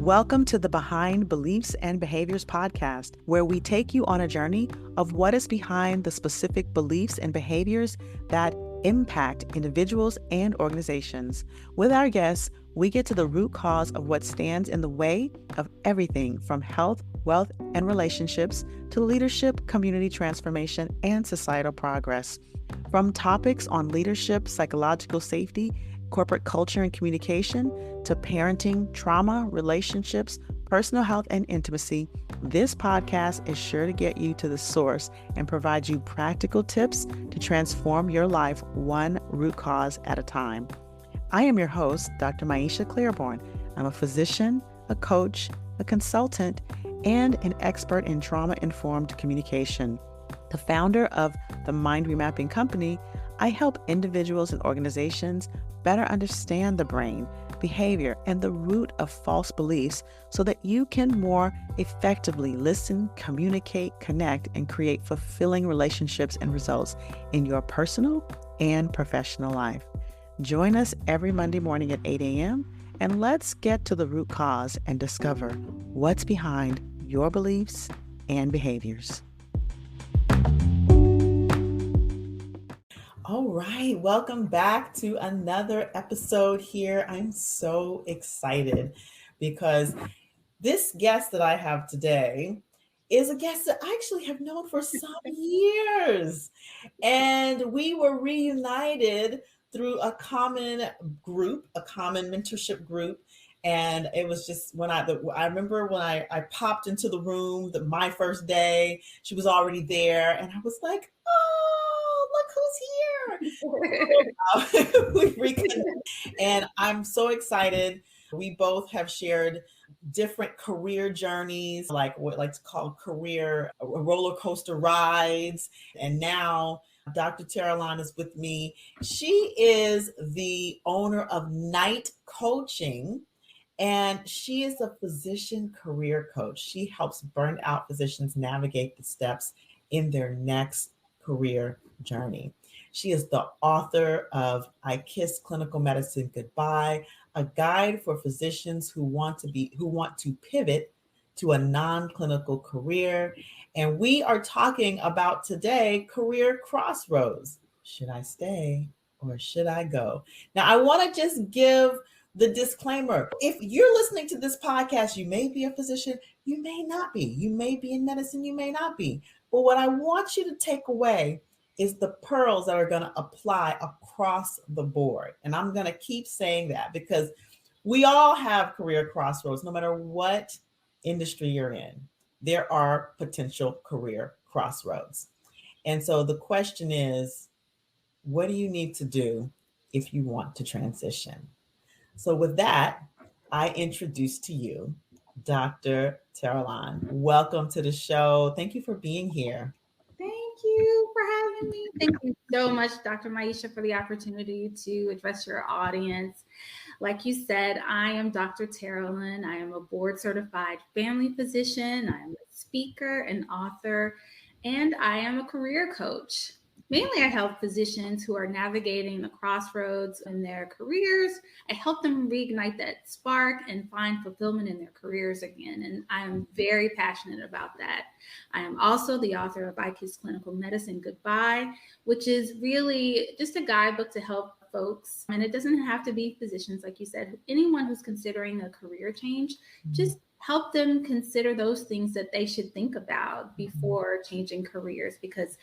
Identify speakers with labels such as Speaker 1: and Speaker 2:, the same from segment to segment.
Speaker 1: Welcome to the Behind Beliefs and Behaviors podcast, where we take you on a journey of what is behind the specific beliefs and behaviors that impact individuals and organizations. With our guests, we get to the root cause of what stands in the way of everything from health, wealth, and relationships to leadership, community transformation, and societal progress. From topics on leadership, psychological safety, corporate culture and communication, to parenting, trauma, relationships, personal health, and intimacy, this podcast is sure to get you to the source and provide you practical tips to transform your life one root cause at a time. I am your host, Dr. Maisha Claiborne. I'm a physician, a coach, a consultant, and an expert in trauma-informed communication. The founder of the Mind Remapping Company, I help individuals and organizations better understand the brain, behavior, and the root of false beliefs so that you can more effectively listen, communicate, connect, and create fulfilling relationships and results in your personal and professional life. Join us every Monday morning at 8 a.m. and let's get to the root cause and discover what's behind your beliefs and behaviors. All right, welcome back to another episode here. I'm so excited because this guest that I have today is a guest that I actually have known for some years. And we were reunited through a common group, a common mentorship group. And it was just when I remember when I popped into the room, my first day, she was already there. And I was like, oh, look who's here. We reconnected. And I'm so excited. We both have shared different career journees, like what I like to call career roller coaster rides. And now Dr. Terralon is with me. She is the owner of Knight Coaching, and she is a physician career coach. She helps burned out physicians navigate the steps in their next career journey. She is the author of I Kiss Clinical Medicine Goodbye, a guide for physicians who want to pivot to a non-clinical career. And we are talking about today career crossroads. Should I stay or should I go? Now, I want to just give the disclaimer. If you're listening to this podcast, you may be a physician, you may not be. You may be in medicine, you may not be. But what I want you to take away is the pearls that are going to apply across the board. And I'm going to keep saying that because we all have career crossroads, no matter what industry you're in. There are potential career crossroads. And so the question is, what do you need to do if you want to transition? So with that, I introduce to you Dr. Terralon. Welcome to the show. Thank you for being here.
Speaker 2: Thank you for having me. Thank you so much, Dr. Maisha, for the opportunity to address your audience. Like you said, I am Dr. Terralon. I am a board-certified family physician. I am a speaker and author, and I am a career coach. Mainly, I help physicians who are navigating the crossroads in their careers. I help them reignite that spark and find fulfillment in their careers again. And I'm very passionate about that. I am also the author of I Kiss Clinical Medicine Goodbye, which is really just a guidebook to help folks. And it doesn't have to be physicians, like you said. Anyone who's considering a career change, just help them consider those things that they should think about before changing careers, because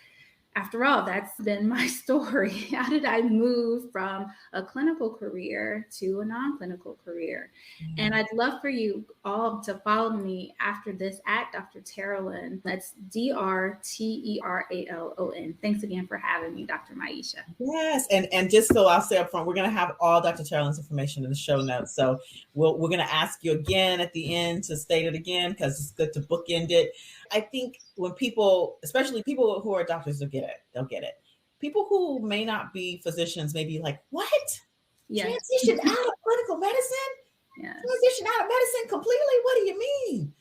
Speaker 2: after all, that's been my story. How did I move from a clinical career to a non-clinical career? Mm-hmm. And I'd love for you all to follow me after this at Dr. Terralon. That's DrTerralon. Thanks again for having me, Dr. Maisha.
Speaker 1: Yes, and just so I'll say up front, we're going to have all Dr. Terralon's information in the show notes. So we're going to ask you again at the end to state it again because it's good to bookend it. I think when people, especially people who are doctors, they'll get it. People who may not be physicians may be like, what? Yes. Transition out of clinical medicine? Yes. Transition out of medicine completely? What do you mean?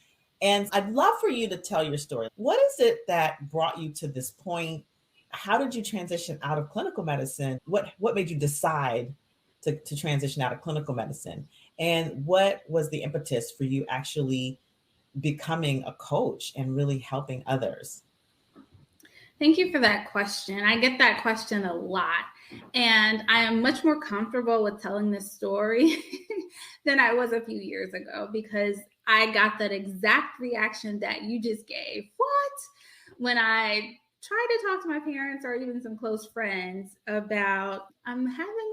Speaker 1: And I'd love for you to tell your story. What is it that brought you to this point? How did you transition out of clinical medicine? What made you decide to transition out of clinical medicine? And what was the impetus for you actually becoming a coach and really helping others?
Speaker 2: Thank you for that question. I get that question a lot. And I am much more comfortable with telling this story than I was a few years ago, because I got that exact reaction that you just gave. What? When I tried to talk to my parents or even some close friends about, I'm having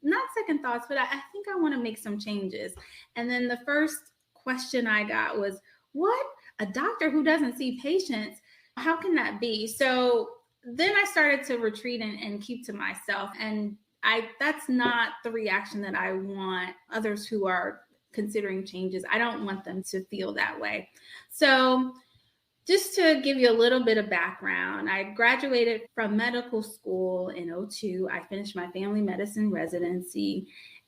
Speaker 2: not second thoughts, but I think I want to make some changes. And then the first question I got was, what? A doctor who doesn't see patients? How can that be? So then I started to retreat and keep to myself. And that's not the reaction that I want others who are considering changes. I don't want them to feel that way. So just to give you a little bit of background, I graduated from medical school in 2002. I finished my family medicine residency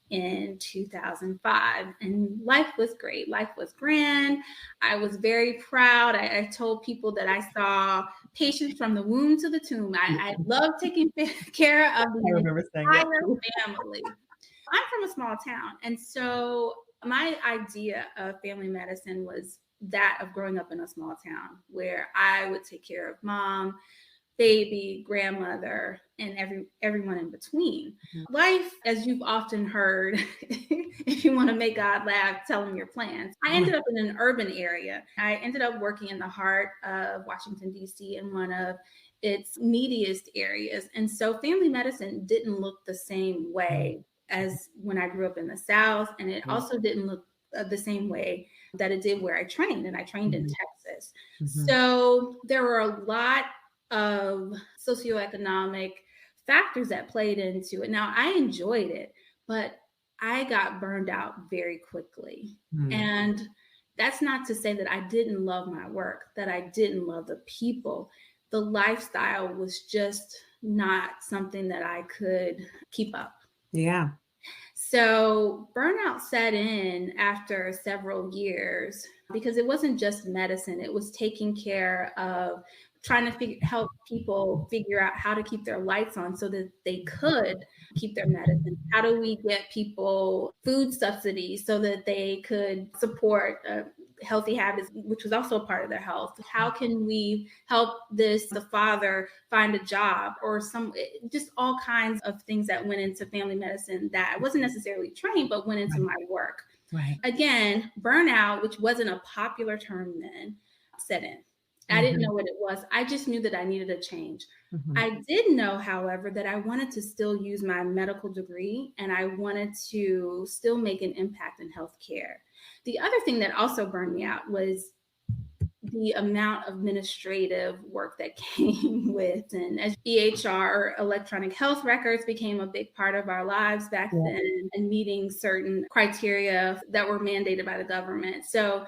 Speaker 2: in 2005, and life was great. Life was grand. I was very proud. I told people that I saw patients from the womb to the tomb. I love taking care of the entire family. I'm from a small town, and so my idea of family medicine was that of growing up in a small town where I would take care of mom, baby, grandmother, and everyone in between. Mm-hmm. Life, as you've often heard, if you want to make God laugh, tell him your plans. I ended up in an urban area. I ended up working in the heart of Washington, D.C., in one of its neediest areas. And so family medicine didn't look the same way as when I grew up in the South. And it also didn't look the same way that it did where I trained. And I trained in Texas. Mm-hmm. So there were a lot of socioeconomic factors that played into it. Now, I enjoyed it, but I got burned out very quickly. And that's not to say that I didn't love my work, that I didn't love the people. The lifestyle was just not something that I could keep up.
Speaker 1: Yeah.
Speaker 2: So burnout set in after several years, because it wasn't just medicine. It was taking care of trying to help people figure out how to keep their lights on so that they could keep their medicine. How do we get people food subsidies so that they could support healthy habits, which was also a part of their health? How can we help the father find a job, or just all kinds of things that went into family medicine that I wasn't necessarily trained, but went into my work. Right. Again, burnout, which wasn't a popular term then, set in. I didn't know what it was. I just knew that I needed a change. I did know, however, that I wanted to still use my medical degree, and I wanted to still make an impact in healthcare. The other thing that also burned me out was the amount of administrative work that came with, and as EHR, electronic health records, became a big part of our lives back then, and meeting certain criteria that were mandated by the government. So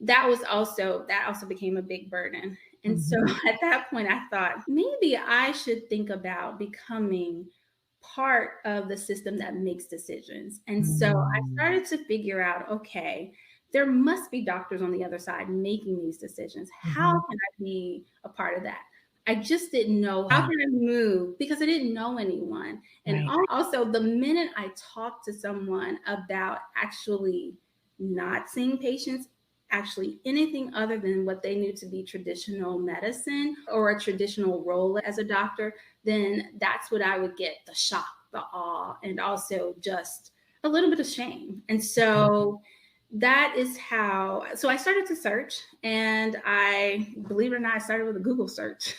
Speaker 2: that also became a big burden. And so at that point, I thought maybe I should think about becoming part of the system that makes decisions. And so I started to figure out, okay, there must be doctors on the other side making these decisions. How can I be a part of that? I just didn't know how can I move, because I didn't know anyone. And also, the minute I talked to someone about actually not seeing patients, actually anything other than what they knew to be traditional medicine or a traditional role as a doctor, then that's what I would get, the shock, the awe, and also just a little bit of shame. And so that is how, so I started to search, and believe it or not, I started with a Google search.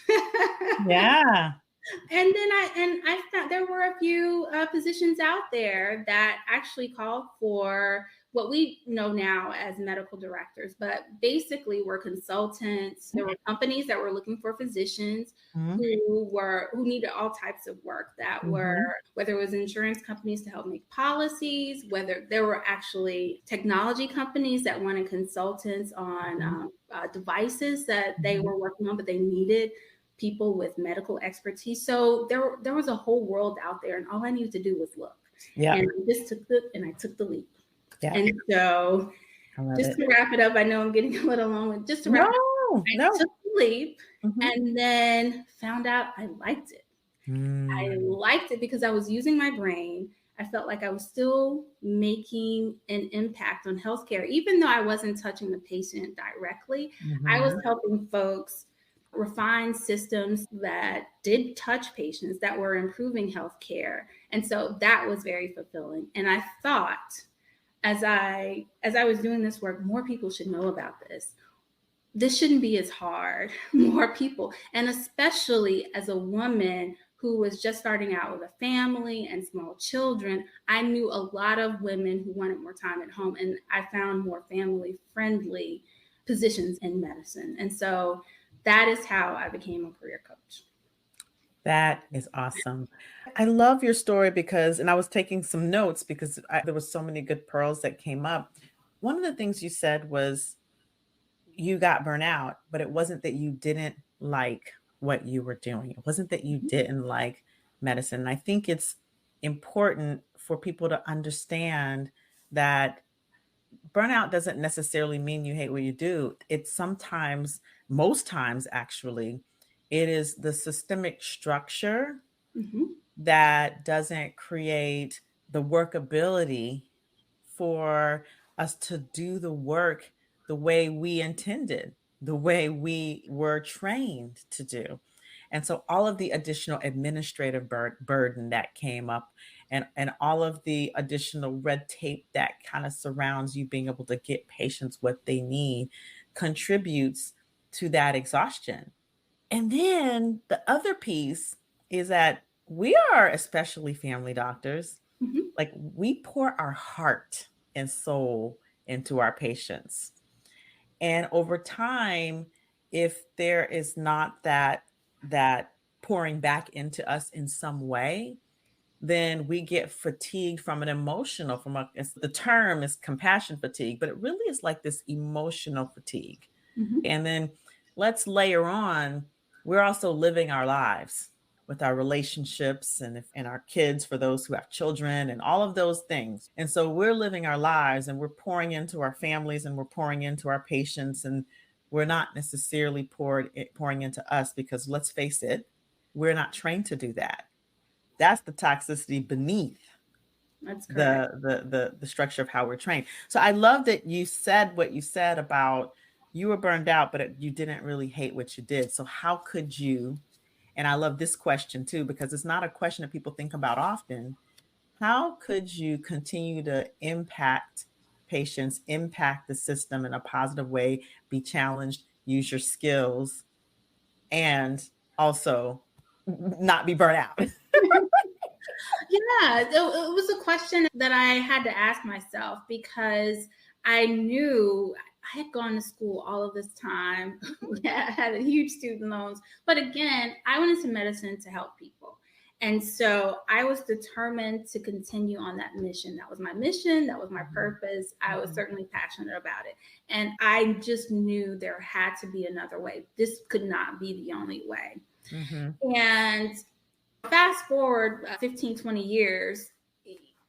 Speaker 1: Yeah.
Speaker 2: And then I found there were a few positions out there that actually called for what we know now as medical directors, but basically were consultants. There were companies that were looking for physicians who needed all types of work that were, whether it was insurance companies to help make policies, whether there were actually technology companies that wanted consultants on devices that they were working on, but they needed people with medical expertise. So there was a whole world out there, and all I needed to do was look. Yeah. And I took the leap. Yeah. And so to wrap it up, I know I'm getting a little long. Just to wrap it up, I took the leap and then found out I liked it. I liked it because I was using my brain. I felt like I was still making an impact on healthcare. Even though I wasn't touching the patient directly, I was helping folks refine systems that did touch patients, that were improving healthcare. And so that was very fulfilling. And I thought, as I was doing this work, more people should know about this. This shouldn't be as hard. More people, and especially as a woman who was just starting out with a family and small children, I knew a lot of women who wanted more time at home, and I found more family friendly positions in medicine. And so that is how I became a career coach.
Speaker 1: That is awesome. I love your story because, and I was taking some notes because there were so many good pearls that came up. One of the things you said was you got burnt out, but it wasn't that you didn't like what you were doing. It wasn't that you didn't like medicine. And I think it's important for people to understand that burnout doesn't necessarily mean you hate what you do. It's sometimes, most times actually, it is the systemic structure that doesn't create the workability for us to do the work the way we intended, the way we were trained to do. And so all of the additional administrative burden that came up and all of the additional red tape that kind of surrounds you being able to get patients what they need contributes to that exhaustion. And then the other piece is that we are, especially family doctors, like we pour our heart and soul into our patients. And over time, if there is not that pouring back into us in some way, then we get fatigued from an emotional, the term is compassion fatigue, but it really is like this emotional fatigue. And then let's layer on, we're also living our lives with our relationships and our kids, for those who have children and all of those things. And so we're living our lives and we're pouring into our families and we're pouring into our patients, and we're not necessarily pouring into us, because let's face it, we're not trained to do that. That's the toxicity beneath
Speaker 2: That's correct.
Speaker 1: the structure of how we're trained. So I love that you said what you said about you were burned out, but you didn't really hate what you did. So how could you, and I love this question too, because it's not a question that people think about often. How could you continue to impact patients, impact the system in a positive way, be challenged, use your skills, and also not be burnt out?
Speaker 2: Yeah, it was a question that I had to ask myself, because I knew I had gone to school all of this time. I had a huge student loans. But again, I went into medicine to help people. And so I was determined to continue on that mission. That was my mission. That was my purpose. I was certainly passionate about it. And I just knew there had to be another way. This could not be the only way. And fast forward 15, 20 years,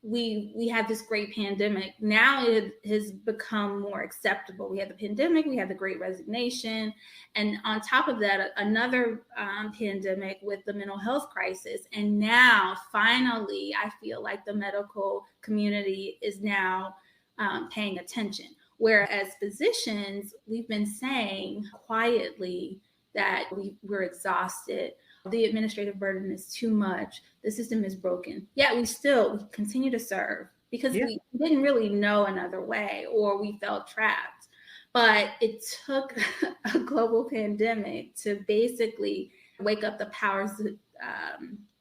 Speaker 2: we had this great pandemic. Now it has become more acceptable. We had the pandemic, we had the Great Resignation, and on top of that, another pandemic with the mental health crisis. And now, finally, I feel like the medical community is now paying attention. Whereas physicians, we've been saying quietly that we're exhausted. The administrative burden is too much. The system is broken. Yet we continue to serve because we didn't really know another way, or we felt trapped. But it took a global pandemic to basically wake up the powers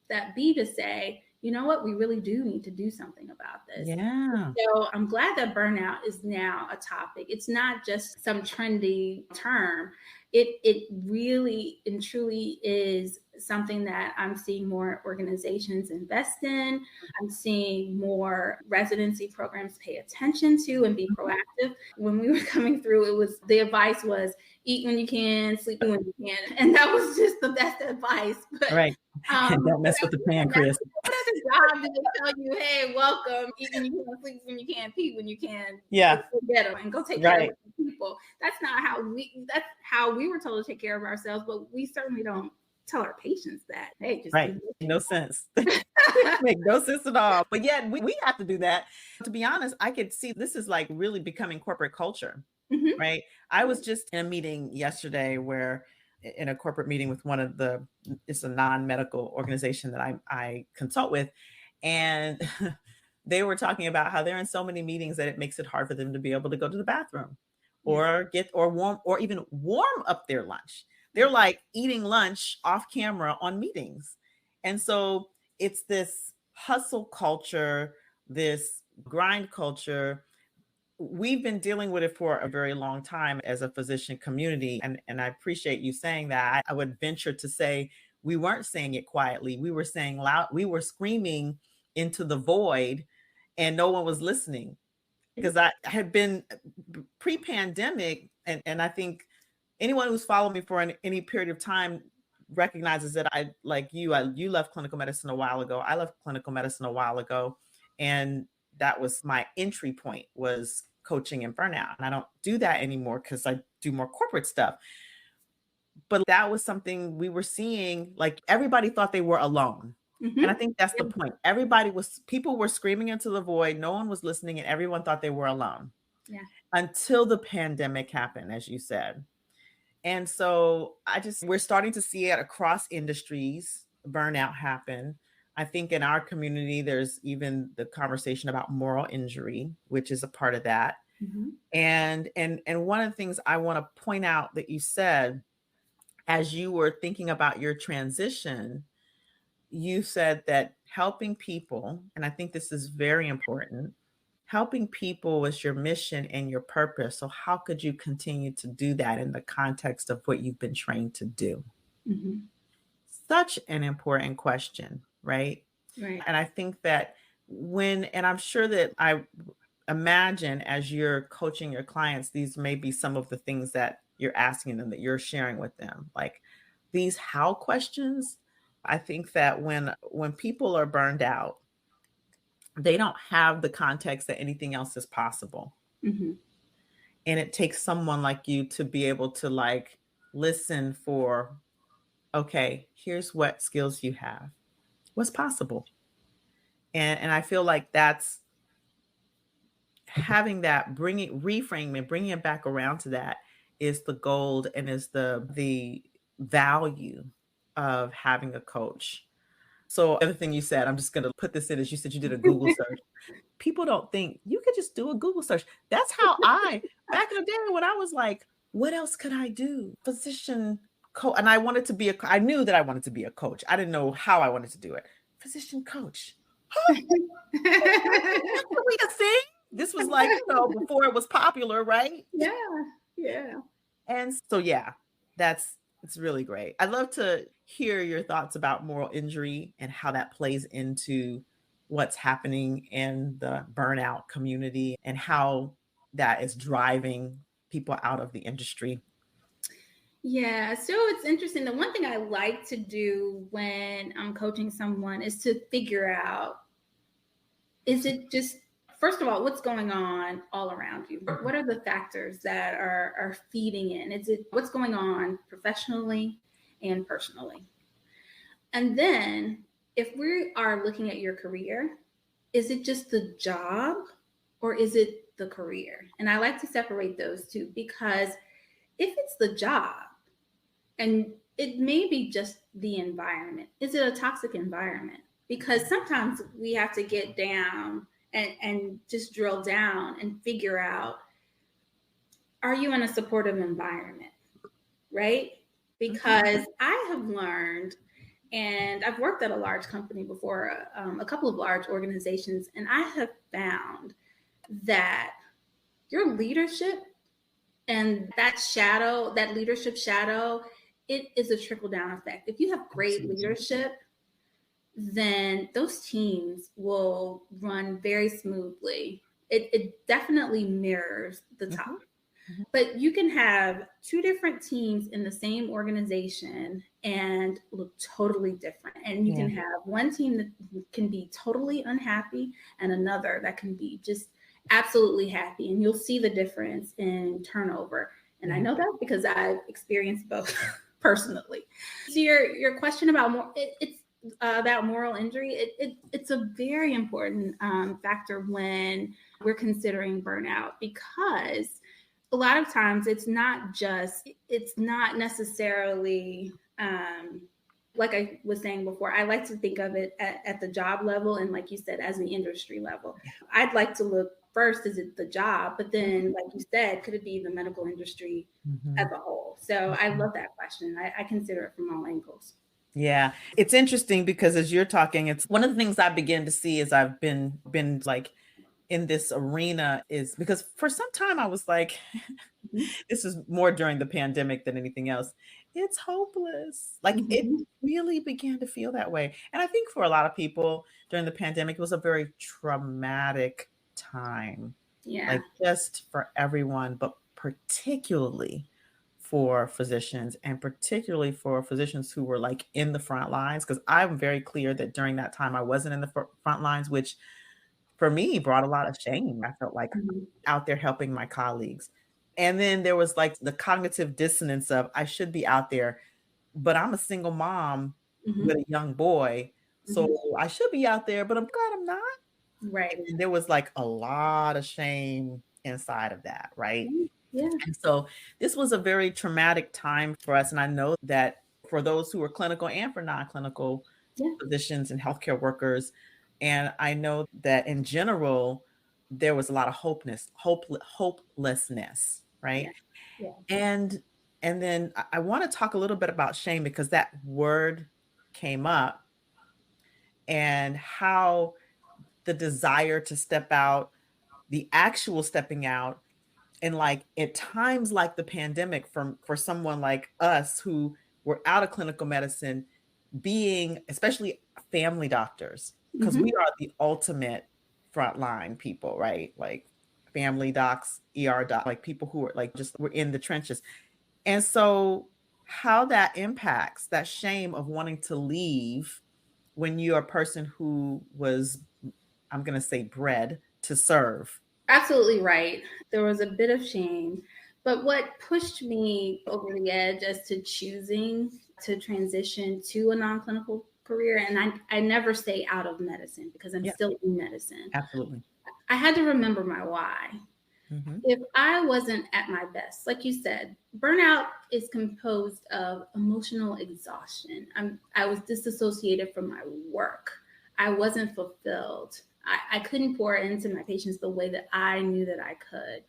Speaker 2: that be to say, you know what, we really do need to do something about this.
Speaker 1: Yeah.
Speaker 2: So I'm glad that burnout is now a topic. It's not just some trendy term. It really and truly is something that I'm seeing more organizations invest in. I'm seeing more residency programs pay attention to and be proactive. When we were coming through, the advice was eat when you can, sleep when you can. And that was just the best advice. But,
Speaker 1: right. Don't mess with the pancreas.
Speaker 2: What other job do they tell you, hey, welcome, eat when you can, sleep when you can, pee when you can,
Speaker 1: yeah,
Speaker 2: go get them and go take care of people. That's how we were told to take care of ourselves, but we certainly don't tell our patients that. Hey, just
Speaker 1: right. No sense. Make no sense at all. But yet we have to do that. To be honest, I could see this is like really becoming corporate culture,
Speaker 2: Mhm.
Speaker 1: right? I was just in a meeting yesterday where in a corporate meeting with one of the it's a non-medical organization that I consult with. And they were talking about how they're in so many meetings that it makes it hard for them to be able to go to the bathroom
Speaker 2: Yeah.
Speaker 1: or get or warm or even warm up their lunch. They're
Speaker 2: Yeah.
Speaker 1: like eating lunch off camera on meetings. And so it's this hustle culture, this grind culture. We've been dealing with it for a very long time as a physician community. And I appreciate you saying that. I would venture to say we weren't saying it quietly. We were saying loud, we were screaming into the void and no one was listening. Because I had been pre-pandemic, and I think anyone who's followed me for any period of time recognizes that I like you left clinical medicine a while ago. I left clinical medicine a while ago, and that was my entry point was coaching and burnout. And I don't do that anymore because I do more corporate stuff. But that was something we were seeing, like everybody thought they were alone. And I
Speaker 2: Mhm.
Speaker 1: think that's the point. People were screaming into the void, no one was listening, and everyone thought they were alone
Speaker 2: Yeah.
Speaker 1: until the pandemic happened, as you said. And so we're starting to see it across industries, burnout happen. I think in our community, there's even the conversation about moral injury, which is a part of that.
Speaker 2: Mhm.
Speaker 1: And one of the things I want to point out that you said as you were thinking about your transition, you said that helping people, and I think this is very important, helping people was your mission and your purpose. So, how could you continue to do that in the context of what you've been trained to do?
Speaker 2: Mhm.
Speaker 1: Such an important question, right?
Speaker 2: Right.
Speaker 1: And I think that and I'm sure that I imagine as you're coaching your clients, these may be some of the things that you're asking them, that you're sharing with them, like these how questions. I think that when people are burned out, they don't have the context that anything else is possible.
Speaker 2: Mhm.
Speaker 1: And it takes someone like you to be able to like listen for, okay, here's what skills you have. What's possible? And I feel like that's having that reframing, bringing it back around to that is the gold and is the value of having a coach. So the other thing you said, I'm just going to put this in, is you said you did a Google search. People don't think you could just do a Google search. That's how back in the day when I was like, what else could I do? Physician coach. And I knew that I wanted to be a coach. I didn't know how I wanted to do it. Physician coach. Huh? That could be a thing. This was like, before it was popular, right?
Speaker 2: Yeah. Yeah.
Speaker 1: And so, yeah, it's really great. I'd love to hear your thoughts about moral injury and how that plays into what's happening in the burnout community and how that is driving people out of the industry.
Speaker 2: Yeah, so it's interesting. The one thing I like to do when I'm coaching someone is to figure out, is it just, first of all, what's going on all around you? What are the factors that are feeding in? Is it what's going on professionally and personally? And then if we are looking at your career, is it just the job or is it the career? And I like to separate those two, because if it's the job, and it may be just the environment. Is it a toxic environment? Because sometimes we have to get down and just drill down and figure out, are you in a supportive environment? Right? Because I have learned, and I've worked at a large company before, a couple of large organizations, and I have found that your leadership and that leadership shadow, it is a trickle down effect. If you have great leadership, then those teams will run very smoothly. It definitely mirrors the top.
Speaker 1: Mm-hmm.
Speaker 2: But you can have two different teams in the same organization and look totally different. And you can have one team that can be totally unhappy and another that can be just absolutely happy. And you'll see the difference in turnover. And I know that because I've experienced both personally. So your question about more, it's about moral injury, it's a very important factor when we're considering burnout, because a lot of times it's not necessarily like I was saying before, I like to think of it at the job level, and like you said, as an industry level. I'd like to look first, is it the job, but then like you said, could it be the medical industry as a whole? So I love that question. I consider it from all angles.
Speaker 1: Yeah, it's interesting because as you're talking, it's one of the things I begin to see as I've been like in this arena, is because for some time I was like, this is more during the pandemic than anything else, it's hopeless. Like it really began to feel that way. And I think for a lot of people during the pandemic, it was a very traumatic time,
Speaker 2: Yeah.
Speaker 1: like just for everyone, but particularly for physicians, and particularly for physicians who were like in the front lines. Because I'm very clear that during that time I wasn't in the front lines, which for me brought a lot of shame. I felt like out there helping my colleagues. And then there was like the cognitive dissonance of I should be out there, but I'm a single mom with a young boy. So I should be out there, but I'm glad I'm not.
Speaker 2: Right.
Speaker 1: And there was like a lot of shame inside of that, right?
Speaker 2: Yeah.
Speaker 1: And so this was a very traumatic time for us. And I know that for those who are clinical and for non-clinical physicians and healthcare workers, and I know that in general, there was a lot of hopelessness, right?
Speaker 2: Yeah.
Speaker 1: And then I want to talk a little bit about shame, because that word came up, and how the desire to step out, the actual stepping out, and like at times like the pandemic, for someone like us who were out of clinical medicine, being especially family doctors, because we are the ultimate frontline people, right? Like family docs, ER doc, like people who are like just we're in the trenches. And so how that impacts that shame of wanting to leave when you're a person who was, I'm going to say, bred to serve.
Speaker 2: Absolutely right. There was a bit of shame, but what pushed me over the edge as to choosing to transition to a non-clinical career, and I never stay out of medicine because I'm still in medicine.
Speaker 1: Absolutely.
Speaker 2: I had to remember my why. If I wasn't at my best, like you said, burnout is composed of emotional exhaustion. I was disassociated from my work. I wasn't fulfilled. I couldn't pour into my patients the way that I knew that I could.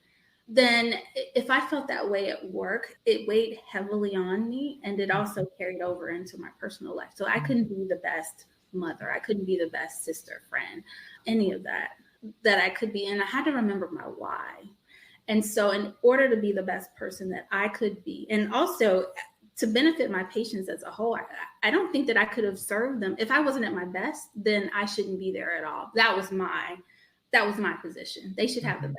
Speaker 2: Then if I felt that way at work, it weighed heavily on me, and it also carried over into my personal life. So I couldn't be the best mother. I couldn't be the best sister, friend, any of that I could be. And I had to remember my why. And so in order to be the best person that I could be, and also to benefit my patients as a whole, I don't think that I could have served them. If I wasn't at my best, then I shouldn't be there at all. That was my position. They should have the best.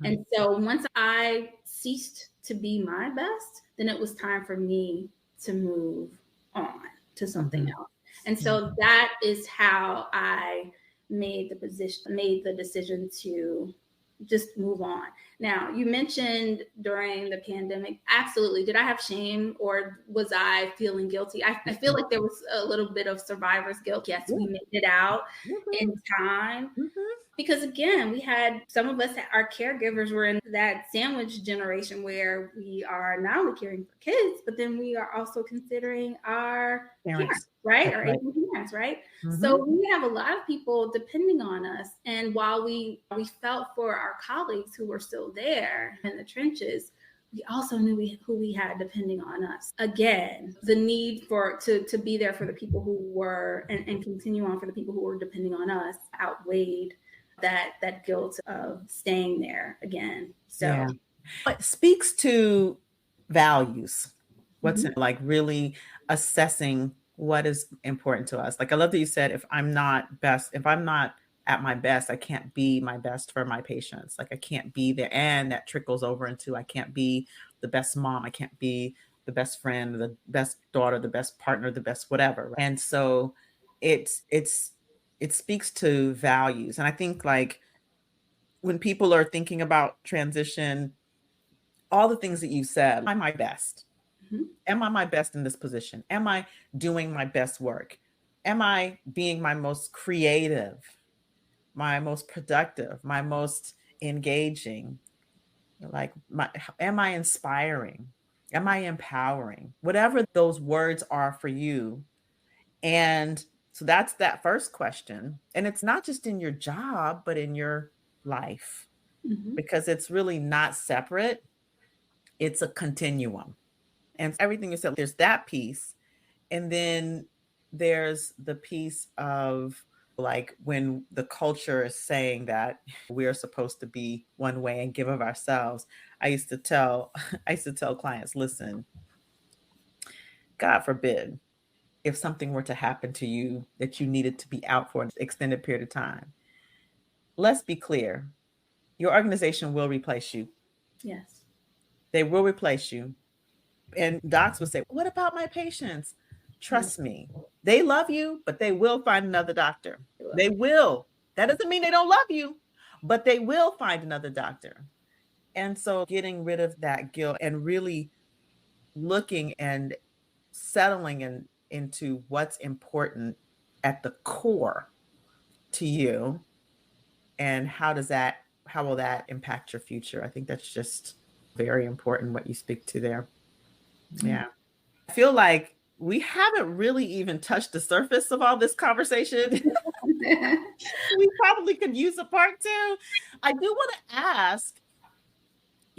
Speaker 2: And so once I ceased to be my best, then it was time for me to move on to something else. And so that is how I made the decision to just move on. Now, you mentioned during the pandemic, absolutely. Did I have shame, or was I feeling guilty? I feel like there was a little bit of survivor's guilt. Yes, we made it out in time. Because again, we had some of us, our caregivers were in that sandwich generation where we are not only caring for kids, but then we are also considering our parents, right? Our aging parents, right? So we have a lot of people depending on us. And while we felt for our colleagues who were still there in the trenches, we also knew who we had depending on us. Again, the need to be there for the people who were and continue on for the people who were depending on us outweighed that guilt of staying there again. So
Speaker 1: it speaks to values. What's like really assessing what is important to us. Like I love that you said, if I'm not at my best, I can't be my best for my patients. Like I can't be there. And that trickles over into I can't be the best mom. I can't be the best friend, the best daughter, the best partner, the best whatever. And so it speaks to values. And I think like when people are thinking about transition, all the things that you said, am I my best? Am I my best in this position? Am I doing my best work? am I being my most creative, my most productive, my most engaging? Like, am I inspiring? Am I empowering? Whatever those words are for you. And so that's that first question. And it's not just in your job, but in your life, because it's really not separate. It's a continuum. And everything you said, there's that piece. And then there's the piece of, like, when the culture is saying that we're supposed to be one way and give of ourselves. I used to tell clients, listen, God forbid if something were to happen to you that you needed to be out for an extended period of time. Let's be clear. Your organization will replace you.
Speaker 2: Yes.
Speaker 1: They will replace you. And docs would say, what about my patients? Trust me, they love you, but they will find another doctor. They will. That doesn't mean they don't love you, but they will find another doctor. And so getting rid of that guilt and really looking and settling into what's important at the core to you, and how will that impact your future? I think that's just very important what you speak to there. Yeah. I feel like we haven't really even touched the surface of all this conversation. We probably could use a part two. I do want to ask,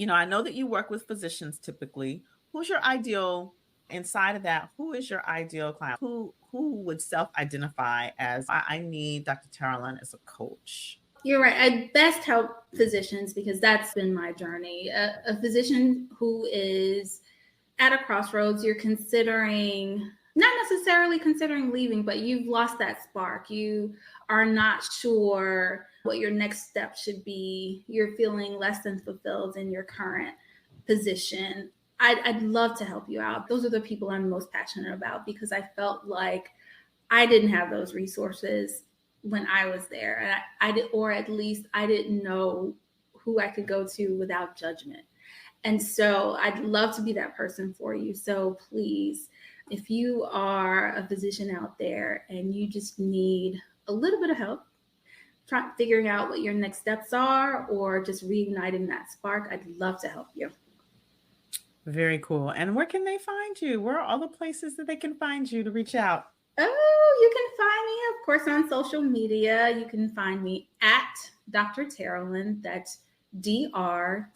Speaker 1: I know that you work with physicians typically. Who's your ideal, inside of that, who is your ideal client? Who would self-identify as, I need Dr. Terralon as a coach?
Speaker 2: You're right. I best help physicians because that's been my journey. A physician who is at a crossroads, you're considering, not necessarily considering leaving, but you've lost that spark. You are not sure what your next step should be. You're feeling less than fulfilled in your current position. I'd love to help you out. Those are the people I'm most passionate about because I felt like I didn't have those resources when I was there. And I did, or at least I didn't know who I could go to without judgment. And so I'd love to be that person for you. So please, if you are a physician out there and you just need a little bit of help figuring out what your next steps are or just reigniting that spark, I'd love to help you.
Speaker 1: Very cool. And where can they find you? Where are all the places that they can find you to reach out?
Speaker 2: Oh, you can find me, of course, on social media. You can find me at Dr. Terralon. That's DrTerralon.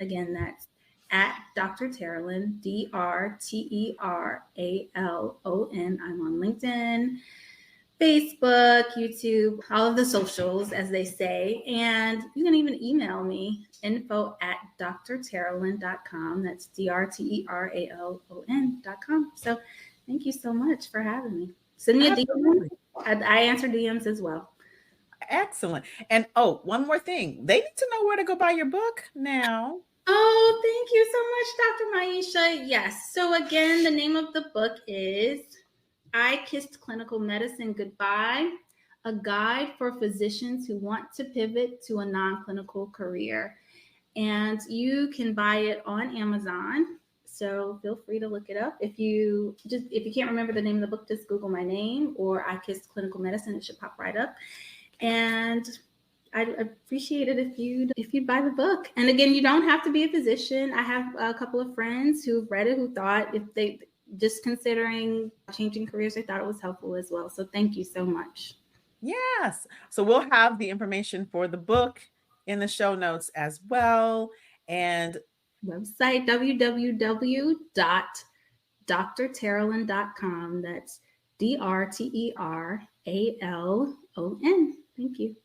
Speaker 2: Again, that's at Dr. Terralon, DrTerralon. I'm on LinkedIn, Facebook, YouTube, all of the socials, as they say. And you can even email me, info@drterralon.com. That's DrTerralon.com. So thank you so much for having me. Send me a DM. I answer DMs as well.
Speaker 1: Excellent. And one more thing. They need to know where to go buy your book now.
Speaker 2: Oh, thank you so much, Dr. Maisha. Yes. So again, the name of the book is I Kissed Clinical Medicine Goodbye, a guide for physicians who want to pivot to a non-clinical career. And you can buy it on Amazon. So feel free to look it up. If you can't remember the name of the book, just Google my name or I Kissed Clinical Medicine. It should pop right up. And I'd appreciate it if you'd buy the book. And again, you don't have to be a physician. I have a couple of friends who've read it who thought if they just considering changing careers, they thought it was helpful as well. So thank you so much.
Speaker 1: Yes. So we'll have the information for the book in the show notes as well. And
Speaker 2: website www.drterralon.com. That's DrTerralon. Thank you.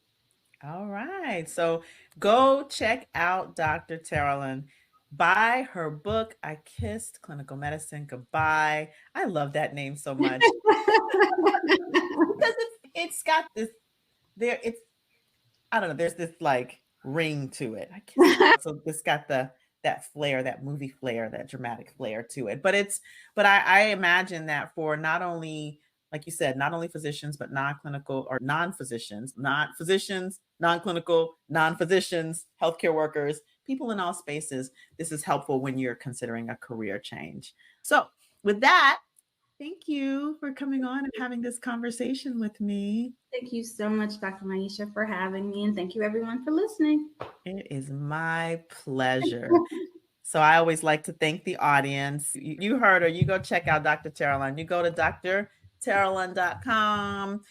Speaker 1: All right. So go check out Dr. Terralon. Buy her book, I Kissed Clinical Medicine Goodbye. I love that name so much. Because it's got this I don't know, there's this like ring to it. So it's got that flair, that movie flair, that dramatic flair to it. But I imagine that for not only, like you said, not only physicians, but non-clinical or non-physicians, not physicians, non-clinical, non-physicians, healthcare workers, people in all spaces, this is helpful when you're considering a career change. So with that, Thank you for coming on and having this conversation with me.
Speaker 2: Thank you so much, Dr. Maisha, for having me. And thank you, everyone, for listening.
Speaker 1: It is my pleasure. So I always like to thank the audience. You heard her. You go check out Dr. Terralon. You go to drterralon.com.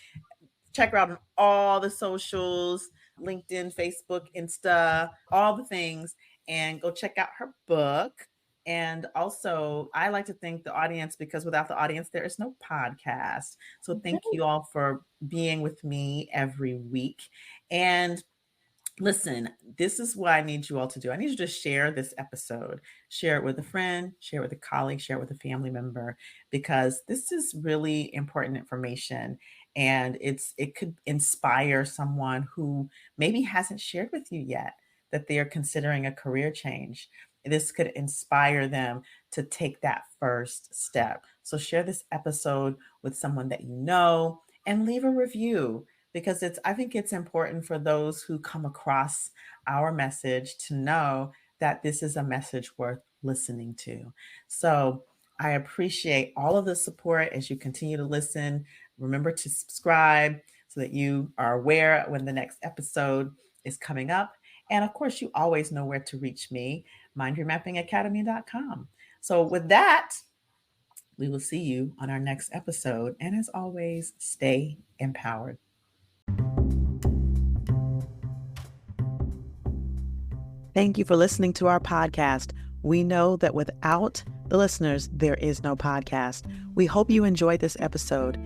Speaker 1: Check her out on all the socials, LinkedIn, Facebook, Insta, all the things, and go check out her book. And also, I like to thank the audience because without the audience, there is no podcast. So thank you all for being with me every week. And listen, this is what I need you all to do. I need you to share this episode, share it with a friend, share it with a colleague, share it with a family member, because this is really important information. And it could inspire someone who maybe hasn't shared with you yet that they are considering a career change. This could inspire them to take that first step. So share this episode with someone that you know and leave a review, because I think it's important for those who come across our message to know that this is a message worth listening to. So I appreciate all of the support as you continue to listen. Remember to subscribe so that you are aware when the next episode is coming up. And of course, you always know where to reach me, mindremappingacademy.com. So with that, we will see you on our next episode. And as always, stay empowered. Thank you for listening to our podcast. We know that without the listeners, there is no podcast. We hope you enjoyed this episode.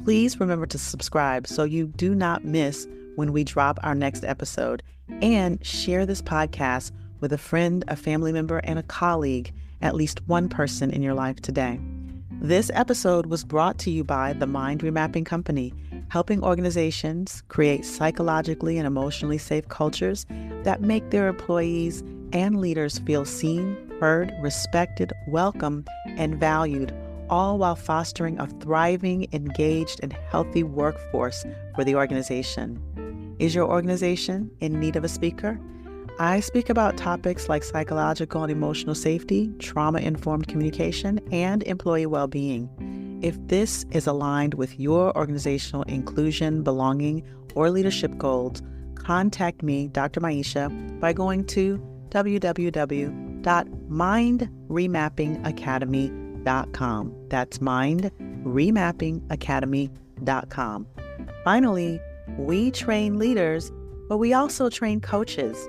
Speaker 1: Please remember to subscribe so you do not miss when we drop our next episode. And share this podcast with a friend, a family member, and a colleague, at least one person in your life today. This episode was brought to you by the Mind Remapping Company, helping organizations create psychologically and emotionally safe cultures that make their employees and leaders feel seen, heard, respected, welcome, and valued, all while fostering a thriving, engaged, and healthy workforce for the organization. Is your organization in need of a speaker? I speak about topics like psychological and emotional safety, trauma-informed communication, and employee well-being. If this is aligned with your organizational inclusion, belonging, or leadership goals, contact me, Dr. Maisha, by going to www.mindremappingacademy.com. That's mindremappingacademy.com. Finally, we train leaders, but we also train coaches.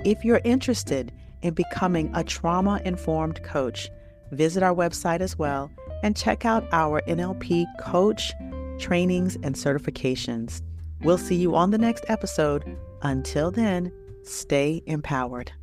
Speaker 1: If you're interested in becoming a trauma-informed coach, visit our website as well and check out our NLP coach trainings and certifications. We'll see you on the next episode. Until then, stay empowered.